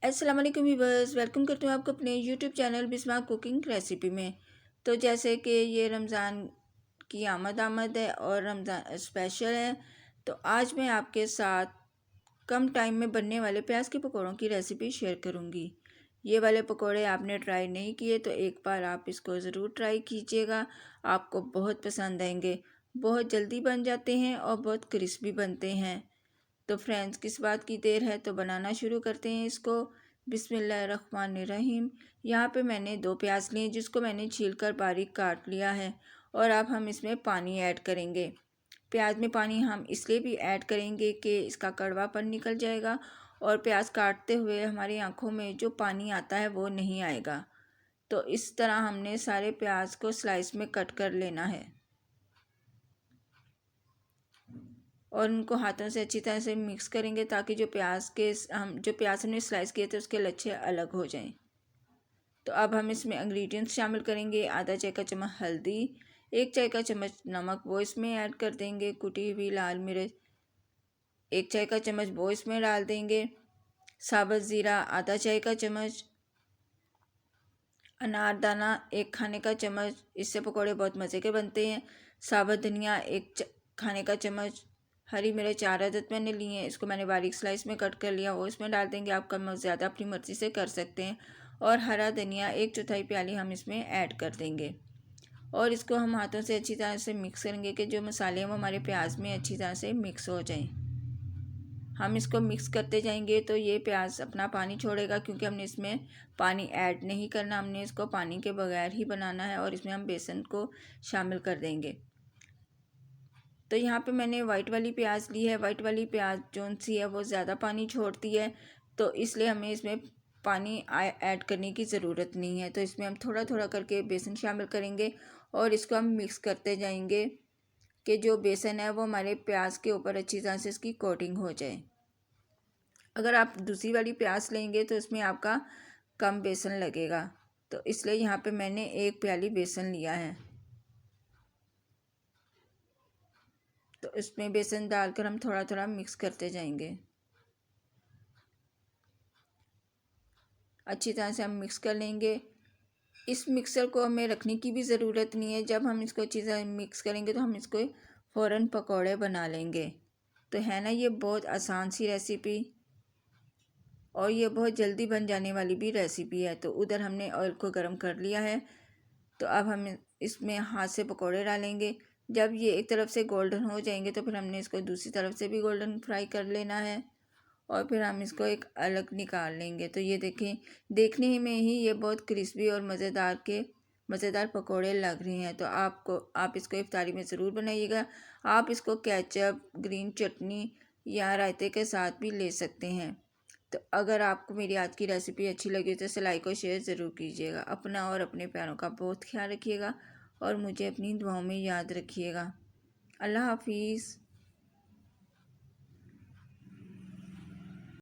अस्सलाम वालेकुम viewers, welcome करती हूँ आपको अपने YouTube channel Bisma cooking recipe में। तो जैसे कि ये रमज़ान की आमद है और रमज़ान स्पेशल है, तो आज मैं आपके साथ कम टाइम में बनने वाले प्याज के पकौड़ों की रेसिपी शेयर करूँगी। ये वाले पकौड़े आपने ट्राई नहीं किए तो एक बार आप इसको ज़रूर ट्राई कीजिएगा, आपको बहुत पसंद आएंगे। बहुत जल्दी बन जाते हैं और बहुत क्रिस्पी बनते हैं। तो फ्रेंड्स, किस बात की देर है, तो बनाना शुरू करते हैं इसको। बिस्मिल्लाहिर्रहमानिर्रहीम। यहाँ पे मैंने 2 प्याज लिए जिसको मैंने छीलकर बारीक काट लिया है। और अब हम इसमें पानी ऐड करेंगे। प्याज में पानी हम इसलिए भी ऐड करेंगे कि इसका कड़वापन निकल जाएगा और प्याज काटते हुए हमारी आंखों में जो पानी आता है वो नहीं आएगा। तो इस तरह हमने सारे प्याज को स्लाइस में कट कर लेना है और उनको हाथों से अच्छी तरह से मिक्स करेंगे ताकि जो प्याज हमने स्लाइस किए थे उसके लच्छे अलग हो जाएं। तो अब हम इसमें इंग्रेडिएंट्स शामिल करेंगे। आधा चाय का चम्मच हल्दी, 1 चाय का चम्मच नमक वो इसमें ऐड कर देंगे। कुटी हुई लाल मिर्च 1 चाय का चम्मच वो इसमें डाल देंगे। साबुत ज़ीरा आधा चाय का चम्मच, अनारदाना 1 खाने का चम्मच, इससे पकौड़े बहुत मज़े के बनते हैं। साबुत धनिया 1 खाने का चम्मच, हरी मिर्च 4 अदद मैंने लिए हैं, इसको मैंने बारीक स्लाइस में कट कर लिया, वो इसमें डाल देंगे। आप कम और ज़्यादा अपनी मर्ज़ी से कर सकते हैं। और हरा धनिया 1/4 प्याली हम इसमें ऐड कर देंगे और इसको हम हाथों से अच्छी तरह से मिक्स करेंगे कि जो मसाले हैं वो हमारे प्याज में अच्छी तरह से मिक्स हो जाएं। हम इसको मिक्स करते जाएंगे तो ये प्याज अपना पानी छोड़ेगा, क्योंकि हमने इसमें पानी ऐड नहीं करना, हमने इसको पानी के बगैर ही बनाना है। और इसमें हम बेसन को शामिल कर देंगे। तो यहाँ पे मैंने वाइट वाली प्याज ली है। वाइट वाली प्याज जौन सी है वो ज़्यादा पानी छोड़ती है, तो इसलिए हमें इसमें पानी ऐड करने की ज़रूरत नहीं है। तो इसमें हम थोड़ा थोड़ा करके बेसन शामिल करेंगे और इसको हम मिक्स करते जाएंगे कि जो बेसन है वो हमारे प्याज के ऊपर अच्छी तरह से इसकी कोटिंग हो जाए। अगर आप दूसरी वाली प्याज लेंगे तो इसमें आपका कम बेसन लगेगा, तो इसलिए यहाँ पे मैंने 1 प्याली बेसन लिया है। तो इसमें बेसन डालकर हम थोड़ा थोड़ा मिक्स करते जाएंगे। अच्छी तरह से हम मिक्स कर लेंगे। इस मिक्सर को हमें रखने की भी ज़रूरत नहीं है। जब हम इसको अच्छी तरह मिक्स करेंगे तो हम इसको फ़ौरन पकौड़े बना लेंगे। तो है ना, ये बहुत आसान सी रेसिपी और ये बहुत जल्दी बन जाने वाली भी रेसिपी है। तो उधर हमने ऑयल को गर्म कर लिया है। तो अब हम इसमें हाथ से पकौड़े डालेंगे। जब ये एक तरफ से गोल्डन हो जाएंगे तो फिर हमने इसको दूसरी तरफ से भी गोल्डन फ्राई कर लेना है और फिर हम इसको एक अलग निकाल लेंगे। तो ये देखें, देखने में ही ये बहुत क्रिस्पी और मज़ेदार पकौड़े लग रहे हैं। तो आप इसको इफ्तारी में ज़रूर बनाइएगा। आप इसको केचप, ग्रीन चटनी या रायते के साथ भी ले सकते हैं। तो अगर आपको मेरी आज की रेसिपी अच्छी लगी तो इसे लाइक और शेयर ज़रूर कीजिएगा। अपना और अपने प्यारों का बहुत ख्याल रखिएगा और मुझे अपनी दुआओं में याद रखिएगा। अल्लाह हाफिज़।